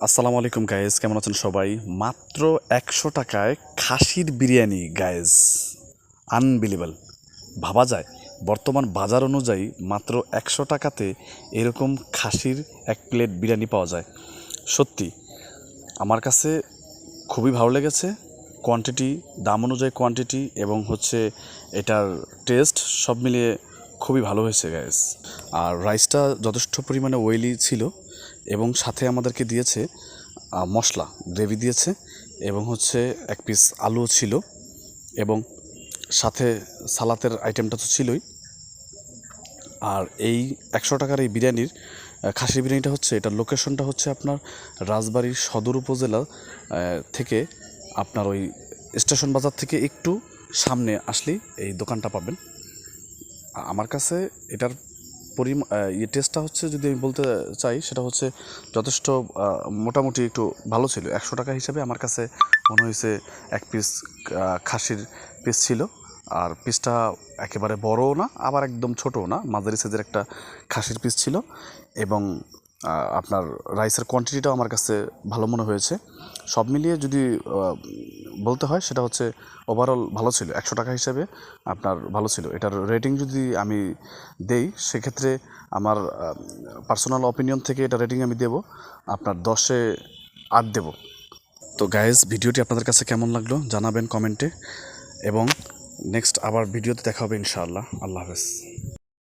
আসসালামু আলাইকুম গাইজ, কেমন আছেন সবাই? মাত্র 100 টাকায় খাসির বিরিয়ানি গাইজ, আনবিলিভেবল। ভাবা যায় বর্তমান বাজার অনুযায়ী মাত্র 100 টাকাতে এরকম খাসির এক প্লেট বিরিয়ানি পাওয়া যায়। সত্যি আমার কাছে খুবই ভালো লেগেছে। কোয়ান্টিটি, দাম অনুযায়ী কোয়ান্টিটি এবং এটার টেস্ট সব মিলিয়ে খুবই ভালো হয়েছে গাইজ। আর রাইসটা যথেষ্ট পরিমাণে ওয়েলি ছিল এবং সাথে আমাদেরকে দিয়েছে মশলা, গ্রেভি দিয়েছে এবং এক পিস আলুও ছিল এবং সাথে সালাতের আইটেমটা তো ছিলই। আর এই 100 টাকার এই বিরিয়ানির খাসির বিরিয়ানিটা এটার লোকেশনটা আপনার রাজবাড়ী সদর উপজেলা থেকে আপনার ওই স্টেশন বাজার থেকে একটু সামনে আসলেই এই দোকানটা পাবেন। আমার কাছে এটার টেস্টটা যদি আমি বলতে চাই, সেটা যথেষ্ট মোটামুটি একটু ভালো ছিল। 100 টাকা হিসাবে আমার কাছে মনে হয়েছে এক পিস খাসির পিস ছিল। আর পিসটা একেবারে বড়ও না, আবার একদম ছোটও না, মাঝারি সাইজের একটা খাসির পিস ছিল। এবং আপনার রাইসের কোয়ান্টিটিটাও আমার কাছে ভালো মনে হয়েছে। সব মিলিয়ে যদি বলতে হয়, সেটা ওভারঅল ভালো ছিল। 100 টাকা হিসেবে আপনার ভালো ছিল। এটার রেটিং যদি আমি দেই, সেক্ষেত্রে আমার পার্সোনাল অপিনিয়ন থেকে এটা রেটিং আমি দেব আপনার 10-এ 8 দেব। তো গাইজ, ভিডিওটি আপনাদের কাছে কেমন লাগলো জানাবেন কমেন্টে, এবং নেক্সট আবার ভিডিওতে দেখা হবে ইনশাআল্লাহ। আল্লাহ হাফেজ।